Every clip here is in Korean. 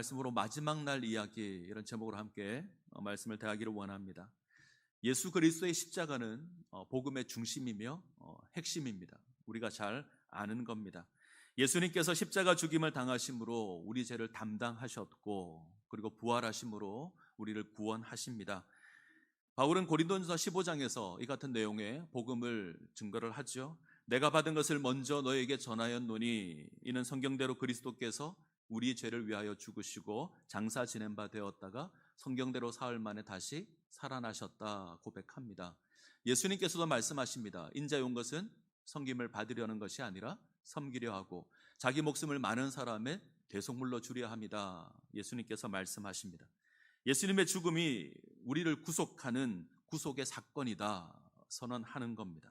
말씀으로 마지막 날 이야기, 이런 제목으로 함께 말씀을 대하기를 원합니다. 예수 그리스도의 십자가는 복음의 중심이며 핵심입니다. 우리가 잘 아는 겁니다. 예수님께서 십자가 죽임을 당하심으로 우리 죄를 담당하셨고, 그리고 부활하심으로 우리를 구원하십니다. 바울은 고린도전서 15장에서 이 같은 내용의 복음을 증거를 하죠. 내가 받은 것을 먼저 너에게 전하였노니 이는 성경대로 그리스도께서 우리 죄를 위하여 죽으시고 장사 지낸 바 되었다가 성경대로 사흘 만에 다시 살아나셨다 고백합니다. 예수님께서도 말씀하십니다. 인자에 온 것은 섬김을 받으려는 것이 아니라 섬기려 하고 자기 목숨을 많은 사람의 대속물로 주려 합니다. 예수님께서 말씀하십니다. 예수님의 죽음이 우리를 구속하는 구속의 사건이다 선언하는 겁니다.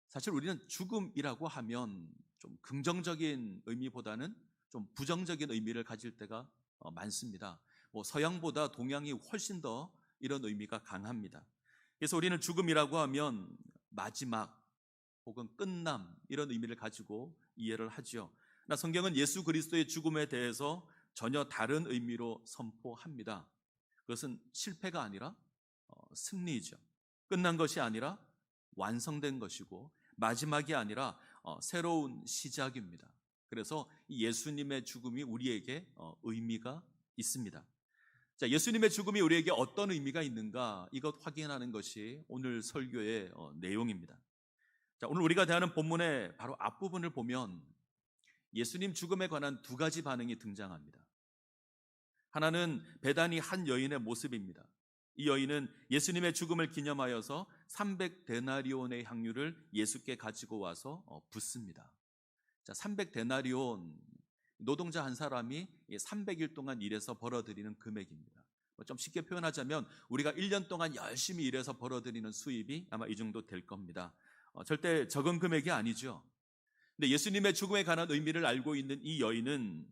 사실 우리는 죽음이라고 하면 좀 긍정적인 의미보다는 좀 부정적인 의미를 가질 때가 많습니다. 서양보다 동양이 훨씬 더 이런 의미가 강합니다. 그래서 우리는 죽음이라고 하면 마지막 혹은 끝남 이런 의미를 가지고 이해를 하죠. 그러나 성경은 예수 그리스도의 죽음에 대해서 전혀 다른 의미로 선포합니다. 그것은 실패가 아니라 승리이죠. 끝난 것이 아니라 완성된 것이고 마지막이 아니라 새로운 시작입니다. 그래서 예수님의 죽음이 우리에게 의미가 있습니다. 자, 예수님의 죽음이 우리에게 어떤 의미가 있는가 이것 확인하는 것이 오늘 설교의 내용입니다. 자, 오늘 우리가 대하는 본문의 바로 앞부분을 보면 예수님 죽음에 관한 두 가지 반응이 등장합니다. 하나는 베다니 한 여인의 모습입니다. 이 여인은 예수님의 죽음을 기념하여서 300데나리온의 향유를 예수께 가지고 와서 붓습니다. 자, 300데나리온, 노동자 한 사람이 300일 동안 일해서 벌어들이는 금액입니다. 좀 쉽게 표현하자면 우리가 1년 동안 열심히 일해서 벌어들이는 수입이 아마 이 정도 될 겁니다. 절대 적은 금액이 아니죠. 근데 예수님의 죽음에 관한 의미를 알고 있는 이 여인은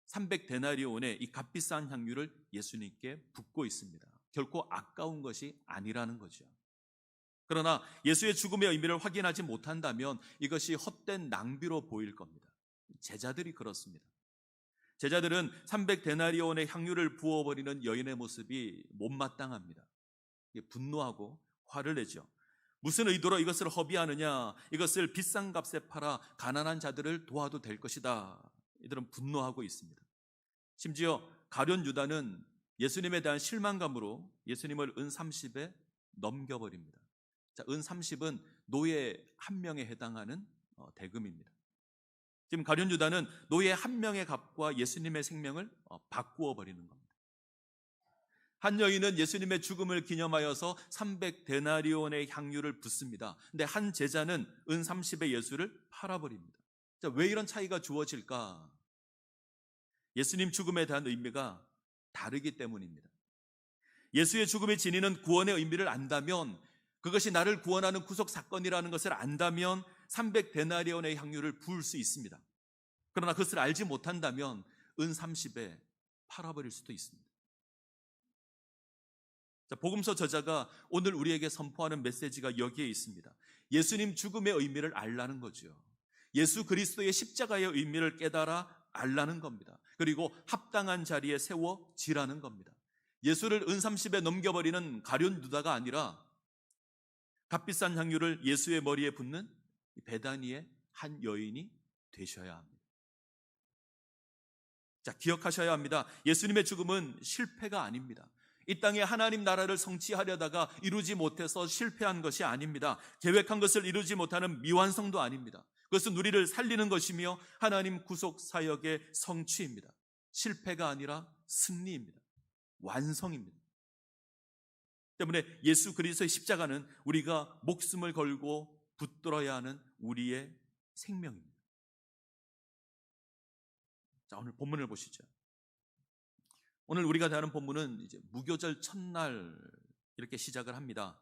300데나리온의 이 값비싼 향유를 예수님께 붓고 있습니다. 결코 아까운 것이 아니라는 거죠. 그러나 예수의 죽음의 의미를 확인하지 못한다면 이것이 헛된 낭비로 보일 겁니다. 제자들이 그렇습니다. 제자들은 300데나리온의 향유를 부어버리는 여인의 모습이 못마땅합니다. 분노하고 화를 내죠. 무슨 의도로 이것을 허비하느냐, 이것을 비싼 값에 팔아 가난한 자들을 도와도 될 것이다. 이들은 분노하고 있습니다. 심지어 가룟 유다는 예수님에 대한 실망감으로 예수님을 은 30에 넘겨버립니다. 자, 은 30은 노예 한 명에 해당하는 대금입니다. 지금 가룟 유다는 노예 한 명의 값과 예수님의 생명을 바꾸어 버리는 겁니다. 한 여인은 예수님의 죽음을 기념하여서 300데나리온의 향유를 붓습니다. 근데 한 제자는 은 30의 예수를 팔아버립니다. 자, 왜 이런 차이가 주어질까? 예수님 죽음에 대한 의미가 다르기 때문입니다. 예수의 죽음이 지니는 구원의 의미를 안다면, 그것이 나를 구원하는 구속 사건이라는 것을 안다면 300데나리온의 향유를 부을 수 있습니다. 그러나 그것을 알지 못한다면 은 30에 팔아버릴 수도 있습니다. 자, 복음서 저자가 오늘 우리에게 선포하는 메시지가 여기에 있습니다. 예수님 죽음의 의미를 알라는 거죠. 예수 그리스도의 십자가의 의미를 깨달아 알라는 겁니다. 그리고 합당한 자리에 세워지라는 겁니다. 예수를 은 30에 넘겨버리는 가룟 유다가 아니라 값비싼 향유를 예수의 머리에 붓는 베다니의 한 여인이 되셔야 합니다. 자, 기억하셔야 합니다. 예수님의 죽음은 실패가 아닙니다. 이 땅에 하나님 나라를 성취하려다가 이루지 못해서 실패한 것이 아닙니다. 계획한 것을 이루지 못하는 미완성도 아닙니다. 그것은 우리를 살리는 것이며 하나님 구속 사역의 성취입니다. 실패가 아니라 승리입니다. 완성입니다. 때문에 예수 그리스도의 십자가는 우리가 목숨을 걸고 붙들어야 하는 우리의 생명입니다. 자, 오늘 본문을 보시죠. 오늘 우리가 다루는 본문은 이제 무교절 첫날 이렇게 시작을 합니다.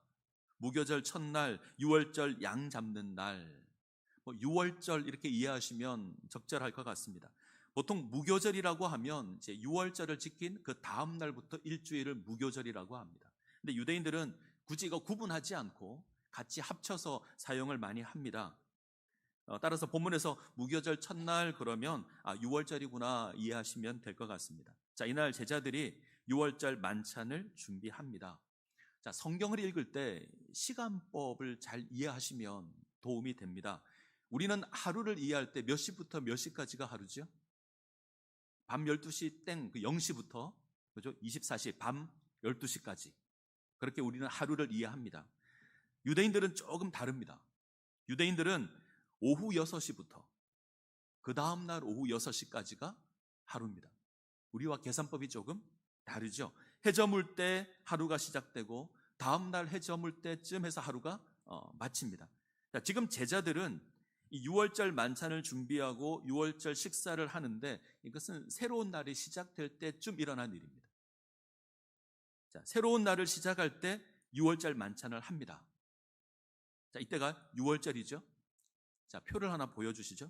무교절 첫날, 유월절 양 잡는 날, 유월절 이렇게 이해하시면 적절할 것 같습니다. 보통 무교절이라고 하면 이제 유월절을 지킨 그 다음 날부터 일주일을 무교절이라고 합니다. 근데 유대인들은 굳이 이거 구분하지 않고 같이 합쳐서 사용을 많이 합니다. 따라서 본문에서 무교절 첫날 그러면 6월절이구나 이해하시면 될 것 같습니다. 자, 이날 제자들이 6월절 만찬을 준비합니다. 자, 성경을 읽을 때 시간법을 잘 이해하시면 도움이 됩니다. 우리는 하루를 이해할 때 몇 시부터 몇 시까지가 하루죠? 밤 12시 땡, 0시부터 그죠? 24시, 밤 12시까지. 그렇게 우리는 하루를 이해합니다. 유대인들은 조금 다릅니다. 유대인들은 오후 6시부터 그 다음날 오후 6시까지가 하루입니다. 우리와 계산법이 조금 다르죠. 해 저물 때 하루가 시작되고 다음날 해 저물 때쯤 해서 하루가 마칩니다. 자, 지금 제자들은 이 6월절 만찬을 준비하고 6월절 식사를 하는데 이것은 새로운 날이 시작될 때쯤 일어난 일입니다. 자, 새로운 날을 시작할 때 6월절 만찬을 합니다. 자, 이때가 6월절이죠. 자, 표를 하나 보여주시죠.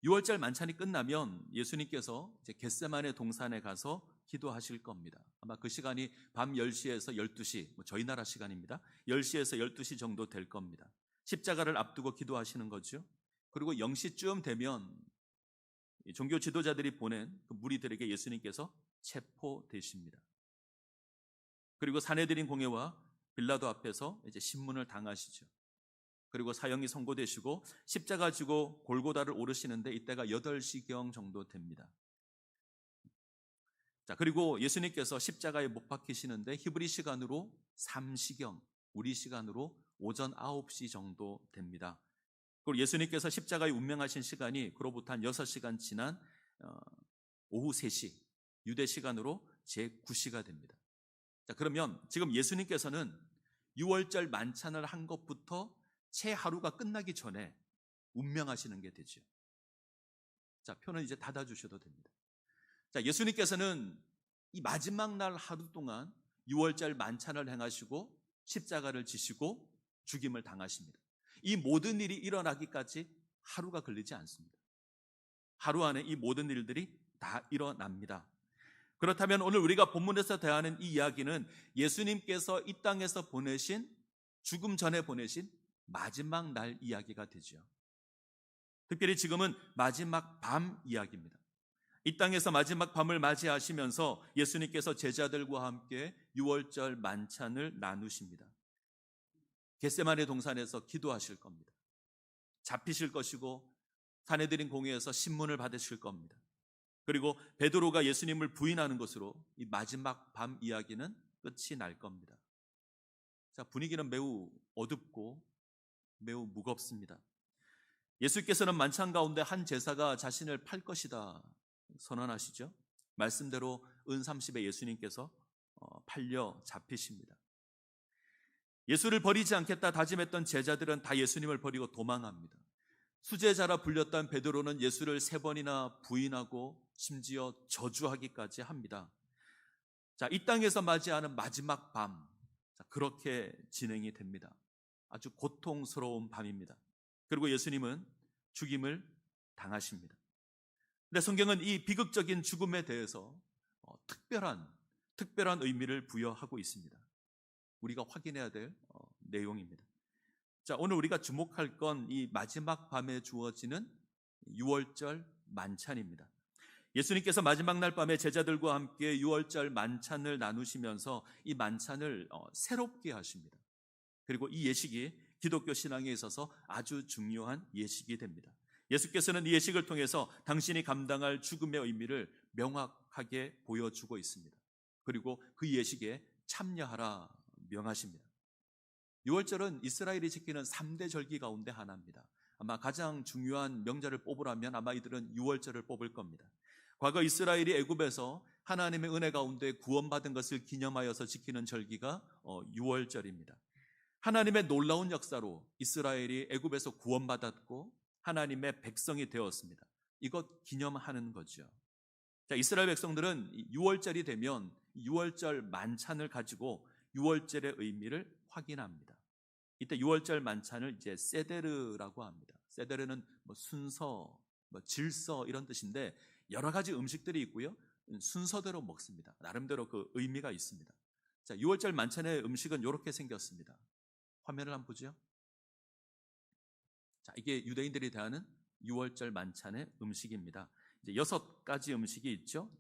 6월절 만찬이 끝나면 예수님께서 이제 겟세마네 동산에 가서 기도하실 겁니다. 아마 그 시간이 밤 10시에서 12시, 저희 나라 시간입니다. 10시에서 12시 정도 될 겁니다. 십자가를 앞두고 기도하시는 거죠. 그리고 0시쯤 되면 종교 지도자들이 보낸 그 무리들에게 예수님께서 체포되십니다. 그리고 사내들인 공회와 빌라도 앞에서 이제 신문을 당하시죠. 그리고 사형이 선고되시고 십자가 지고 골고다를 오르시는데 이때가 8시경 정도 됩니다. 자, 그리고 예수님께서 십자가에 못 박히시는데 히브리 시간으로 3시경, 우리 시간으로 오전 9시 정도 됩니다. 그리고 예수님께서 십자가에 운명하신 시간이 그로부터 한 6시간 지난 오후 3시, 유대 시간으로 제9시가 됩니다. 자, 그러면 지금 예수님께서는 6월절 만찬을 한 것부터 채 하루가 끝나기 전에 운명하시는 게 되죠. 자, 표는 이제 닫아주셔도 됩니다. 자, 예수님께서는 이 마지막 날 하루 동안 6월절 만찬을 행하시고 십자가를 지시고 죽임을 당하십니다. 이 모든 일이 일어나기까지 하루가 걸리지 않습니다. 하루 안에 이 모든 일들이 다 일어납니다. 그렇다면 오늘 우리가 본문에서 대하는 이 이야기는 예수님께서 이 땅에서 보내신, 죽음 전에 보내신 마지막 날 이야기가 되죠. 특별히 지금은 마지막 밤 이야기입니다. 이 땅에서 마지막 밤을 맞이하시면서 예수님께서 제자들과 함께 6월절 만찬을 나누십니다. 겟세마네 동산에서 기도하실 겁니다. 잡히실 것이고 사내들인 공회에서 신문을 받으실 겁니다. 그리고 베드로가 예수님을 부인하는 것으로 이 마지막 밤 이야기는 끝이 날 겁니다. 자, 분위기는 매우 어둡고 매우 무겁습니다. 예수께서는 만찬 가운데 한 제사가 자신을 팔 것이다 선언하시죠. 말씀대로 은 30에 예수님께서 팔려 잡히십니다. 예수를 버리지 않겠다 다짐했던 제자들은 다 예수님을 버리고 도망합니다. 수제자라 불렸던 베드로는 예수를 3번이나 부인하고 심지어 저주하기까지 합니다. 자, 이 땅에서 맞이하는 마지막 밤, 그렇게 진행이 됩니다. 아주 고통스러운 밤입니다. 그리고 예수님은 죽임을 당하십니다. 근데 성경은 이 비극적인 죽음에 대해서 특별한 의미를 부여하고 있습니다. 우리가 확인해야 될 내용입니다. 자, 오늘 우리가 주목할 건 이 마지막 밤에 주어지는 6월절 만찬입니다. 예수님께서 마지막 날 밤에 제자들과 함께 6월절 만찬을 나누시면서 이 만찬을 새롭게 하십니다. 그리고 이 예식이 기독교 신앙에 있어서 아주 중요한 예식이 됩니다. 예수께서는 이 예식을 통해서 당신이 감당할 죽음의 의미를 명확하게 보여주고 있습니다. 그리고 그 예식에 참여하라 명하십니다. 6월절은 이스라엘이 지키는 3대 절기 가운데 하나입니다. 아마 가장 중요한 명절을 뽑으라면 아마 이들은 6월절을 뽑을 겁니다. 과거 이스라엘이 애굽에서 하나님의 은혜 가운데 구원받은 것을 기념하여서 지키는 절기가 6월절입니다. 하나님의 놀라운 역사로 이스라엘이 애굽에서 구원받았고 하나님의 백성이 되었습니다. 이것 기념하는 거죠. 자, 이스라엘 백성들은 6월절이 되면 6월절 만찬을 가지고 6월절의 의미를 확인합니다. 이때 6월절 만찬을 이제 세데르라고 합니다. 세데르는 순서, 질서 이런 뜻인데 여러 가지 음식들이 있고요. 순서대로 먹습니다. 나름대로 그 의미가 있습니다. 자, 6월절 만찬의 음식은 이렇게 생겼습니다. 화면을 한번 보죠. 자, 이게 유대인들이 대하는 유월절 만찬의 음식입니다. 이제 6가지 음식이 있죠.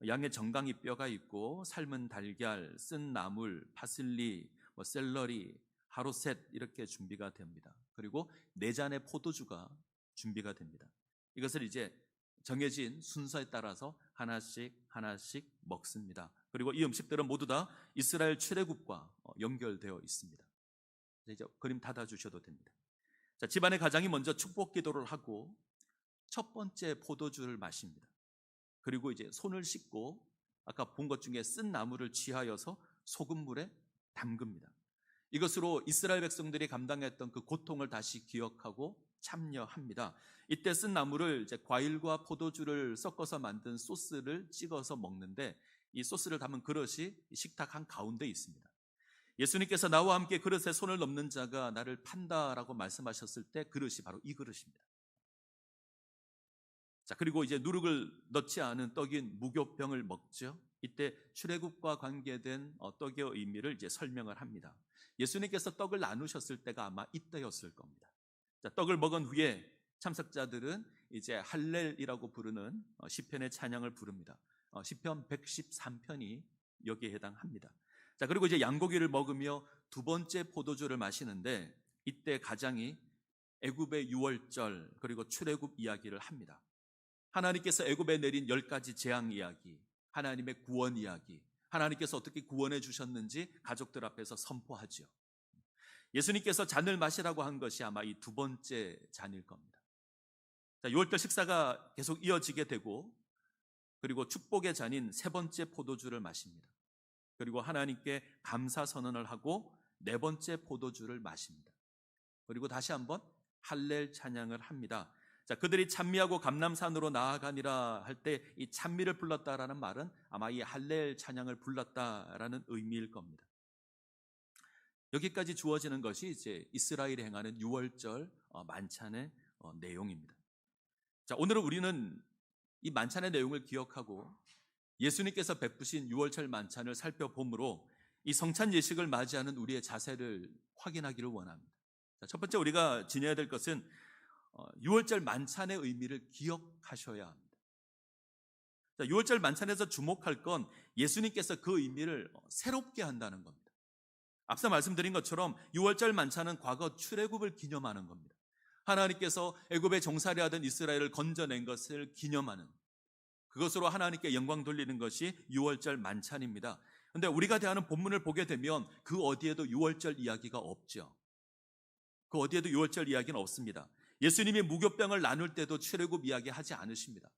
양의 정강이 뼈가 있고 삶은 달걀, 쓴 나물, 파슬리, 샐러리, 하루셋 이렇게 준비가 됩니다. 그리고 4잔의 포도주가 준비가 됩니다. 이것을 이제 정해진 순서에 따라서 하나씩 하나씩 먹습니다. 그리고 이 음식들은 모두 다 이스라엘 출애굽과 연결되어 있습니다. 이제 그림 닫아 주셔도 됩니다. 자, 집안의 가장이 먼저 축복 기도를 하고 첫 번째 포도주를 마십니다. 그리고 이제 손을 씻고 아까 본 것 중에 쓴 나무를 취하여서 소금물에 담급니다. 이것으로 이스라엘 백성들이 감당했던 그 고통을 다시 기억하고 참여합니다. 이때 쓴 나무를 이제 과일과 포도주를 섞어서 만든 소스를 찍어서 먹는데 이 소스를 담은 그릇이 식탁 한 가운데 있습니다. 예수님께서 나와 함께 그릇에 손을 넣는 자가 나를 판다라고 말씀하셨을 때 그릇이 바로 이 그릇입니다. 자, 그리고 이제 누룩을 넣지 않은 떡인 무교병을 먹죠. 이때 출애굽과 관계된 떡의 의미를 이제 설명을 합니다. 예수님께서 떡을 나누셨을 때가 아마 이때였을 겁니다. 자, 떡을 먹은 후에 참석자들은 이제 할렐이라고 부르는 시편의 찬양을 부릅니다. 시편 113편이 여기에 해당합니다. 자, 그리고 이제 양고기를 먹으며 두 번째 포도주를 마시는데 이때 가장이 애굽의 유월절 그리고 출애굽 이야기를 합니다. 하나님께서 애굽에 내린 10가지 재앙 이야기, 하나님의 구원 이야기, 하나님께서 어떻게 구원해 주셨는지 가족들 앞에서 선포하죠. 예수님께서 잔을 마시라고 한 것이 아마 이 두 번째 잔일 겁니다. 자, 유월절 식사가 계속 이어지게 되고 그리고 축복의 잔인 세 번째 포도주를 마십니다. 그리고 하나님께 감사 선언을 하고 네 번째 포도주를 마십니다. 그리고 다시 한번 할렐 찬양을 합니다. 자, 그들이 찬미하고 감람산으로 나아가니라 할 때 이 찬미를 불렀다라는 말은 아마 이 할렐 찬양을 불렀다라는 의미일 겁니다. 여기까지 주어지는 것이 이제 이스라엘이 행하는 유월절 만찬의 내용입니다. 자, 오늘은 우리는 이 만찬의 내용을 기억하고 예수님께서 베푸신 유월절 만찬을 살펴보므로 이 성찬 예식을 맞이하는 우리의 자세를 확인하기를 원합니다. 자, 첫 번째 우리가 지녀야 될 것은 유월절 만찬의 의미를 기억하셔야 합니다. 자, 유월절 만찬에서 주목할 건 예수님께서 그 의미를 새롭게 한다는 겁니다. 앞서 말씀드린 것처럼 유월절 만찬은 과거 출애굽을 기념하는 겁니다. 하나님께서 애굽에 종살이하던 이스라엘을 건져낸 것을 기념하는, 그것으로 하나님께 영광 돌리는 것이 유월절 만찬입니다. 그런데 우리가 대하는 본문을 보게 되면 그 어디에도 유월절 이야기가 없죠. 그 어디에도 유월절 이야기는 없습니다. 예수님이 무교병을 나눌 때도 출애굽 이야기 하지 않으십니다.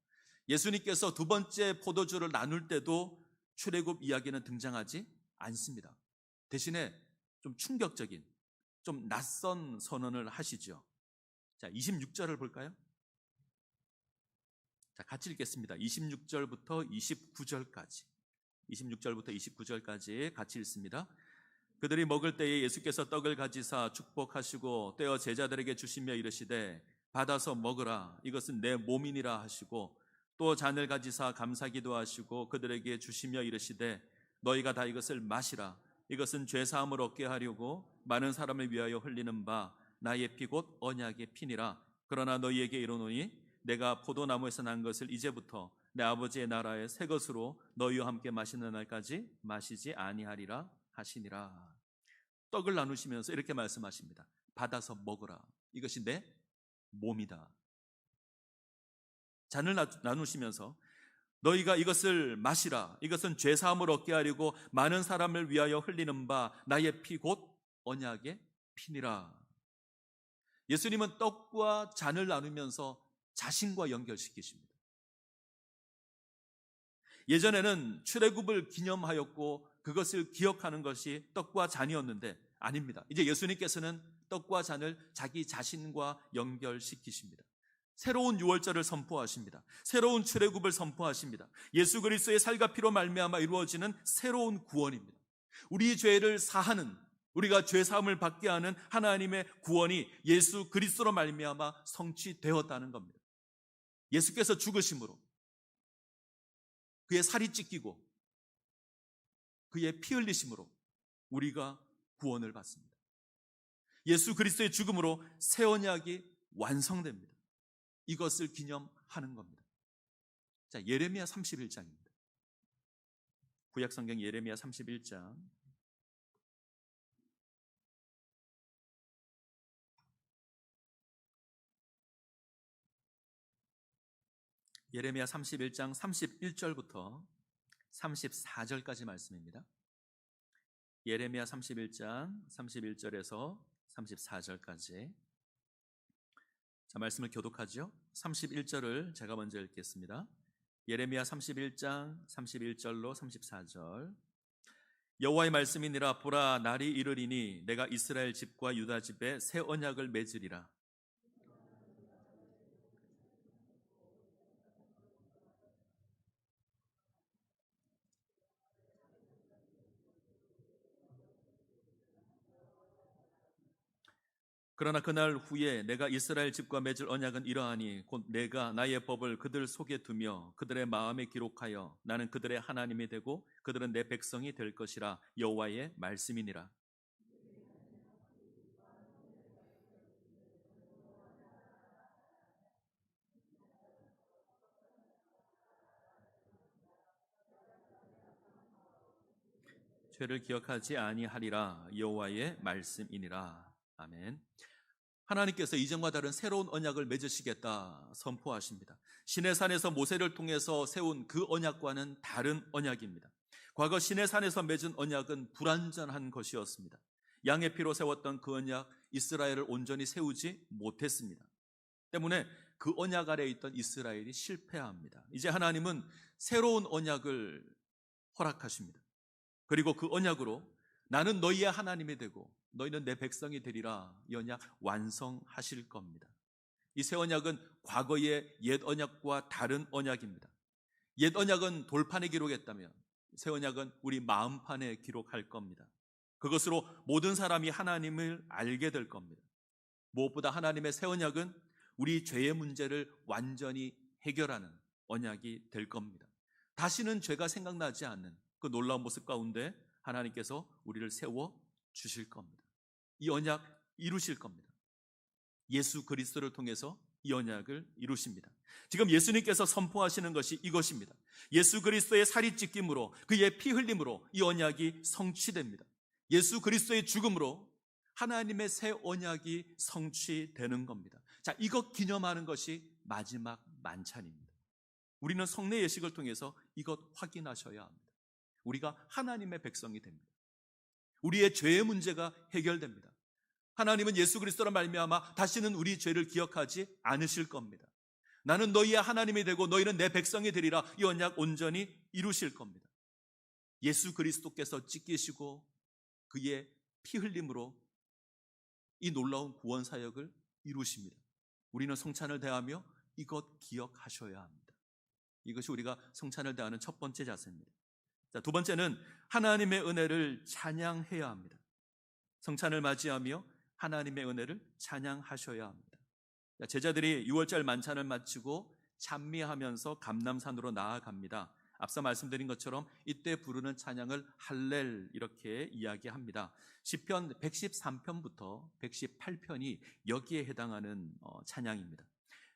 예수님께서 두 번째 포도주를 나눌 때도 출애굽 이야기는 등장하지 않습니다. 대신에 좀 충격적인, 좀 낯선 선언을 하시죠. 자, 26절을 볼까요? 자, 같이 읽겠습니다. 26절부터 29절까지. 26절부터 29절까지 같이 읽습니다. 그들이 먹을 때에 예수께서 떡을 가지사 축복하시고 떼어 제자들에게 주시며 이르시되 받아서 먹으라, 이것은 내 몸이니라 하시고 또 잔을 가지사 감사기도 하시고 그들에게 주시며 이르시되 너희가 다 이것을 마시라, 이것은 죄사함을 얻게 하려고 많은 사람을 위하여 흘리는 바 나의 피 곧 언약의 피니라. 그러나 너희에게 이르노니 내가 포도나무에서 난 것을 이제부터 내 아버지의 나라의 새 것으로 너희와 함께 마시는 날까지 마시지 아니하리라 하시니라. 떡을 나누시면서 이렇게 말씀하십니다. 받아서 먹으라, 이것이 내 몸이다. 잔을 나누시면서 너희가 이것을 마시라, 이것은 죄사함을 얻게 하려고 많은 사람을 위하여 흘리는 바 나의 피 곧 언약의 피니라. 예수님은 떡과 잔을 나누면서 자신과 연결시키십니다. 예전에는 출애굽을 기념하였고 그것을 기억하는 것이 떡과 잔이었는데 아닙니다. 이제 예수님께서는 떡과 잔을 자기 자신과 연결시키십니다. 새로운 유월절을 선포하십니다. 새로운 출애굽을 선포하십니다. 예수 그리스도의 살과 피로 말미암아 이루어지는 새로운 구원입니다. 우리 죄를 사하는, 우리가 죄 사함을 받게 하는 하나님의 구원이 예수 그리스도로 말미암아 성취되었다는 겁니다. 예수께서 죽으심으로, 그의 살이 찢기고 그의 피 흘리심으로 우리가 구원을 받습니다. 예수 그리스도의 죽음으로 새 언약이 완성됩니다. 이것을 기념하는 겁니다. 자, 예레미야 31장입니다. 구약성경 예레미야 31장. 예레미야 31장 31절부터 34절까지 말씀입니다. 예레미야 31장 31절에서 34절까지. 자, 말씀을 교독하죠. 31절을 제가 먼저 읽겠습니다. 예레미야 31장 31절로 34절. 여호와의 말씀이니라. 보라, 날이 이르리니 내가 이스라엘 집과 유다 집에 새 언약을 맺으리라. 그러나 그날 후에 내가 이스라엘 집과 맺을 언약은 이러하니 곧 내가 나의 법을 그들 속에 두며 그들의 마음에 기록하여 나는 그들의 하나님이 되고 그들은 내 백성이 될 것이라. 여호와의 말씀이니라. 죄를 기억하지 아니하리라. 여호와의 말씀이니라. 아멘. 하나님께서 이전과 다른 새로운 언약을 맺으시겠다 선포하십니다. 시내산에서 모세를 통해서 세운 그 언약과는 다른 언약입니다. 과거 시내산에서 맺은 언약은 불완전한 것이었습니다. 양의 피로 세웠던 그 언약, 이스라엘을 온전히 세우지 못했습니다. 때문에 그 언약 아래에 있던 이스라엘이 실패합니다. 이제 하나님은 새로운 언약을 허락하십니다. 그리고 그 언약으로 나는 너희의 하나님이 되고 너희는 내 백성이 되리라. 이 언약 완성하실 겁니다. 이 새 언약은 과거의 옛 언약과 다른 언약입니다. 옛 언약은 돌판에 기록했다면 새 언약은 우리 마음판에 기록할 겁니다. 그것으로 모든 사람이 하나님을 알게 될 겁니다. 무엇보다 하나님의 새 언약은 우리 죄의 문제를 완전히 해결하는 언약이 될 겁니다. 다시는 죄가 생각나지 않는 그 놀라운 모습 가운데 하나님께서 우리를 세워 주실 겁니다. 이 언약 이루실 겁니다. 예수 그리스도를 통해서 이 언약을 이루십니다. 지금 예수님께서 선포하시는 것이 이것입니다. 예수 그리스도의 살이 찢김으로 그의 피 흘림으로 이 언약이 성취됩니다. 예수 그리스도의 죽음으로 하나님의 새 언약이 성취되는 겁니다. 자, 이것 기념하는 것이 마지막 만찬입니다. 우리는 성례 예식을 통해서 이것 확인하셔야 합니다. 우리가 하나님의 백성이 됩니다. 우리의 죄의 문제가 해결됩니다. 하나님은 예수 그리스도로 말미암아 다시는 우리 죄를 기억하지 않으실 겁니다. 나는 너희의 하나님이 되고 너희는 내 백성이 되리라. 이 언약 온전히 이루실 겁니다. 예수 그리스도께서 찢기시고 그의 피 흘림으로 이 놀라운 구원 사역을 이루십니다. 우리는 성찬을 대하며 이것 기억하셔야 합니다. 이것이 우리가 성찬을 대하는 첫 번째 자세입니다. 자, 두 번째는 하나님의 은혜를 찬양해야 합니다. 성찬을 맞이하며 하나님의 은혜를 찬양하셔야 합니다. 자, 제자들이 6월절 만찬을 마치고 찬미하면서 감람산으로 나아갑니다. 앞서 말씀드린 것처럼 이때 부르는 찬양을 할렐 이렇게 이야기합니다. 시편 113편부터 118편이 여기에 해당하는 찬양입니다.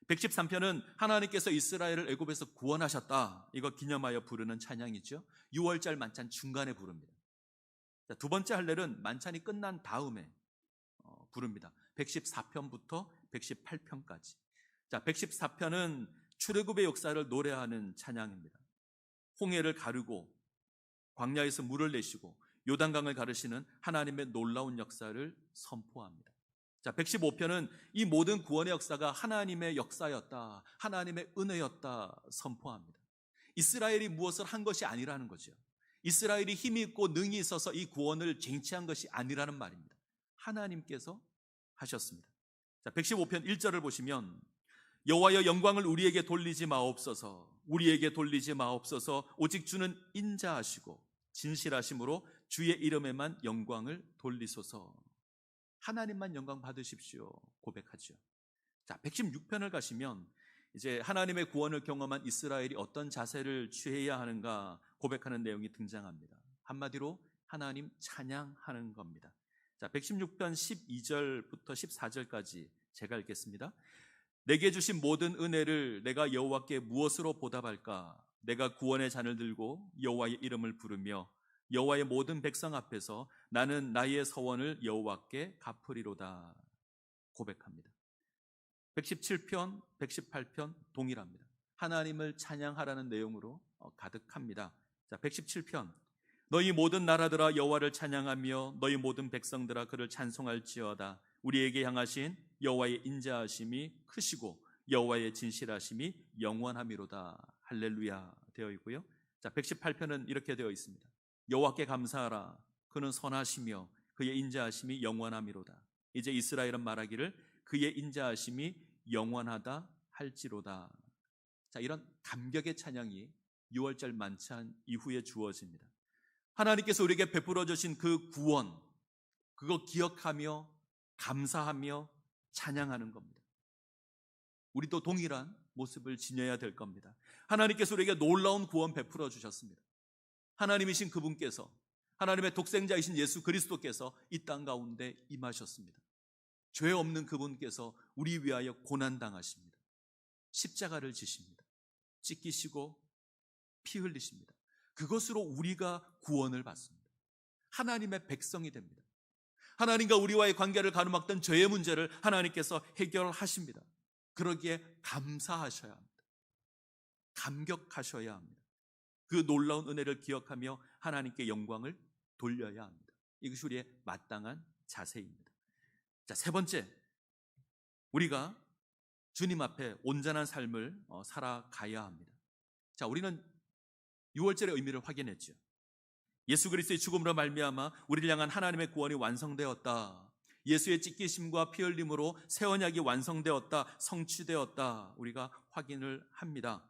113편은 하나님께서 이스라엘을 애굽에서 구원하셨다, 이거 기념하여 부르는 찬양이죠. 6월절 만찬 중간에 부릅니다. 자, 두 번째 할렐은 만찬이 끝난 다음에 부릅니다. 114편부터 118편까지. 자, 114편은 출애굽의 역사를 노래하는 찬양입니다. 홍해를 가르고 광야에서 물을 내시고 요단강을 가르시는 하나님의 놀라운 역사를 선포합니다. 자, 115편은 이 모든 구원의 역사가 하나님의 역사였다, 하나님의 은혜였다 선포합니다. 이스라엘이 무엇을 한 것이 아니라는 거죠. 이스라엘이 힘이 있고 능이 있어서 이 구원을 쟁취한 것이 아니라는 말입니다. 하나님께서 하셨습니다. 자, 115편 1절을 보시면 여호와여 영광을 우리에게 돌리지 마옵소서, 우리에게 돌리지 마옵소서. 오직 주는 인자하시고 진실하심으로 주의 이름에만 영광을 돌리소서. 하나님만 영광 받으십시오 고백하죠. 자, 116편을 가시면 이제 하나님의 구원을 경험한 이스라엘이 어떤 자세를 취해야 하는가 고백하는 내용이 등장합니다. 한마디로 하나님 찬양하는 겁니다. 자, 116편 12절부터 14절까지 제가 읽겠습니다. 내게 주신 모든 은혜를 내가 여호와께 무엇으로 보답할까? 내가 구원의 잔을 들고 여호와의 이름을 부르며 여호와의 모든 백성 앞에서 나는 나의 서원을 여호와께 갚으리로다 고백합니다. 117편, 118편 동일합니다. 하나님을 찬양하라는 내용으로 가득합니다. 자, 117편. 너희 모든 나라들아 여호와를 찬양하며 너희 모든 백성들아 그를 찬송할지어다. 우리에게 향하신 여호와의 인자하심이 크시고 여호와의 진실하심이 영원함이로다. 할렐루야 되어 있고요. 자, 118편은 이렇게 되어 있습니다. 여호와께 감사하라. 그는 선하시며 그의 인자하심이 영원함이로다. 이제 이스라엘은 말하기를 그의 인자하심이 영원하다 할지로다. 자, 이런 감격의 찬양이 6월절 만찬 이후에 주어집니다. 하나님께서 우리에게 베풀어 주신 그 구원, 그거 기억하며 감사하며 찬양하는 겁니다. 우리도 동일한 모습을 지녀야 될 겁니다. 하나님께서 우리에게 놀라운 구원 베풀어 주셨습니다. 하나님이신 그분께서, 하나님의 독생자이신 예수 그리스도께서 이 땅 가운데 임하셨습니다. 죄 없는 그분께서 우리 위하여 고난당하십니다. 십자가를 지십니다. 찢기시고 피 흘리십니다. 그것으로 우리가 구원을 받습니다. 하나님의 백성이 됩니다. 하나님과 우리와의 관계를 가로막던 죄의 문제를 하나님께서 해결하십니다. 그러기에 감사하셔야 합니다. 감격하셔야 합니다. 그 놀라운 은혜를 기억하며 하나님께 영광을 돌려야 합니다. 이것이 우리의 마땅한 자세입니다. 자, 세 번째, 우리가 주님 앞에 온전한 삶을 살아가야 합니다. 자, 우리는 6월절의 의미를 확인했죠. 예수 그리스도의 죽음으로 말미암아 우리를 향한 하나님의 구원이 완성되었다. 예수의 찢기심과 피 흘림으로 새 언약이 완성되었다. 성취되었다. 우리가 확인을 합니다.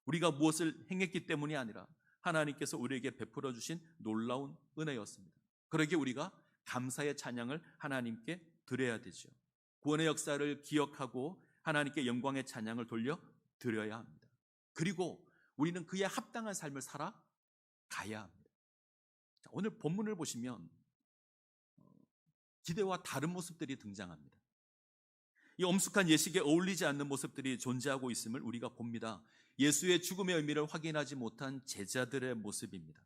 우리가 무엇을 행했기 때문이 아니라 하나님께서 우리에게 베풀어 주신 놀라운 은혜였습니다. 그러기에 우리가 감사의 찬양을 하나님께 드려야 되죠. 구원의 역사를 기억하고 하나님께 영광의 찬양을 돌려 드려야 합니다. 그리고 우리는 그에 합당한 삶을 살아가야 합니다. 자, 오늘 본문을 보시면 기대와 다른 모습들이 등장합니다. 이 엄숙한 예식에 어울리지 않는 모습들이 존재하고 있음을 우리가 봅니다. 예수의 죽음의 의미를 확인하지 못한 제자들의 모습입니다.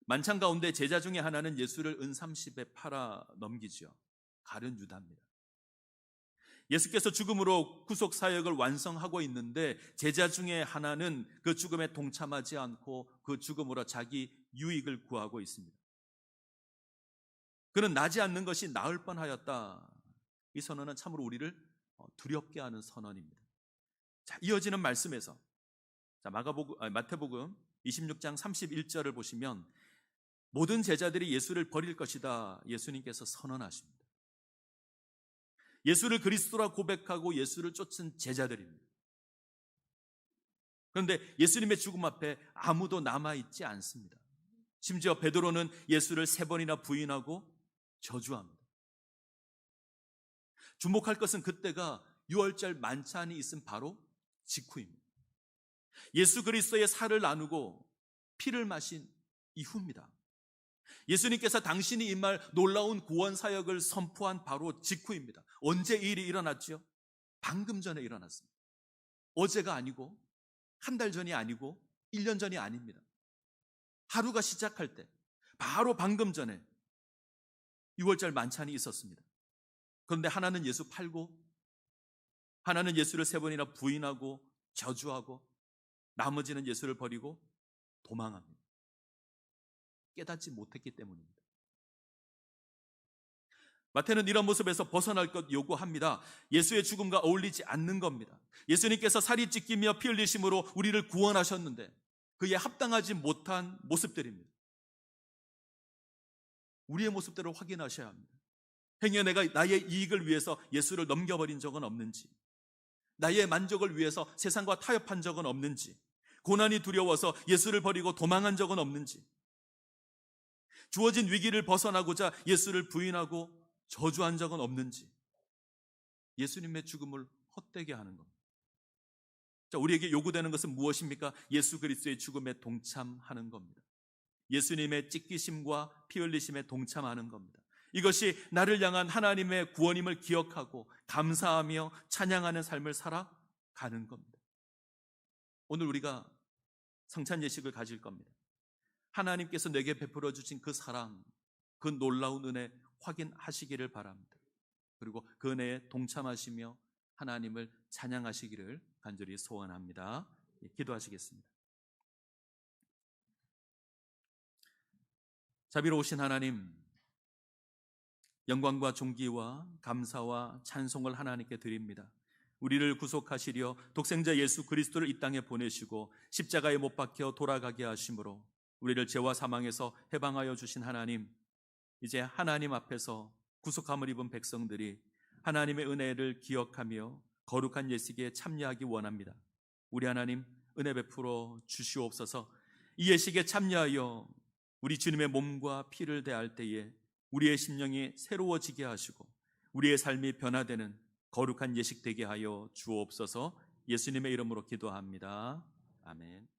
만찬 가운데 제자 중에 하나는 예수를 은 30에 팔아 넘기죠. 가룟 유다입니다. 예수께서 죽음으로 구속 사역을 완성하고 있는데 제자 중에 하나는 그 죽음에 동참하지 않고 그 죽음으로 자기 유익을 구하고 있습니다. 그는 나지 않는 것이 나을 뻔하였다. 이 선언은 참으로 우리를 두렵게 하는 선언입니다. 자, 이어지는 말씀에서 마태복음 26장 31절을 보시면 모든 제자들이 예수를 버릴 것이다. 예수님께서 선언하십니다. 예수를 그리스도라 고백하고 예수를 쫓은 제자들입니다. 그런데 예수님의 죽음 앞에 아무도 남아있지 않습니다. 심지어 베드로는 예수를 3번이나 부인하고 저주합니다. 주목할 것은 그때가 6월절 만찬이 있은 바로 직후입니다. 예수 그리스도의 살을 나누고 피를 마신 이후입니다. 예수님께서 당신이 임할 놀라운 구원 사역을 선포한 바로 직후입니다. 언제 이 일이 일어났죠? 방금 전에 일어났습니다. 어제가 아니고 한 달 전이 아니고 1년 전이 아닙니다. 하루가 시작할 때 바로 방금 전에 6월절 만찬이 있었습니다. 그런데 하나는 예수 팔고 하나는 예수를 3번이나 부인하고 저주하고 나머지는 예수를 버리고 도망합니다. 깨닫지 못했기 때문입니다. 마태는 이런 모습에서 벗어날 것 요구합니다. 예수의 죽음과 어울리지 않는 겁니다. 예수님께서 살이 찢기며 피 흘리심으로 우리를 구원하셨는데 그에 합당하지 못한 모습들입니다. 우리의 모습들을 확인하셔야 합니다. 행여 내가 나의 이익을 위해서 예수를 넘겨버린 적은 없는지, 나의 만족을 위해서 세상과 타협한 적은 없는지, 고난이 두려워서 예수를 버리고 도망한 적은 없는지, 주어진 위기를 벗어나고자 예수를 부인하고 저주한 적은 없는지, 예수님의 죽음을 헛되게 하는 겁니다. 자, 우리에게 요구되는 것은 무엇입니까? 예수 그리스도의 죽음에 동참하는 겁니다. 예수님의 찢기심과 피 흘리심에 동참하는 겁니다. 이것이 나를 향한 하나님의 구원임을 기억하고 감사하며 찬양하는 삶을 살아가는 겁니다. 오늘 우리가 성찬 예식을 가질 겁니다. 하나님께서 내게 베풀어 주신 그 사랑, 그 놀라운 은혜 확인하시기를 바랍니다. 그리고 그 은혜에 동참하시며 하나님을 찬양하시기를 간절히 소원합니다. 기도하시겠습니다. 자비로우신 하나님, 영광과 존귀와 감사와 찬송을 하나님께 드립니다. 우리를 구속하시려 독생자 예수 그리스도를 이 땅에 보내시고 십자가에 못 박혀 돌아가게 하심으로 우리를 죄와 사망에서 해방하여 주신 하나님, 이제 하나님 앞에서 구속함을 입은 백성들이 하나님의 은혜를 기억하며 거룩한 예식에 참여하기 원합니다. 우리 하나님, 은혜 베풀어 주시옵소서. 이 예식에 참여하여 우리 주님의 몸과 피를 대할 때에 우리의 심령이 새로워지게 하시고 우리의 삶이 변화되는 거룩한 예식 되게 하여 주옵소서. 예수님의 이름으로 기도합니다. 아멘.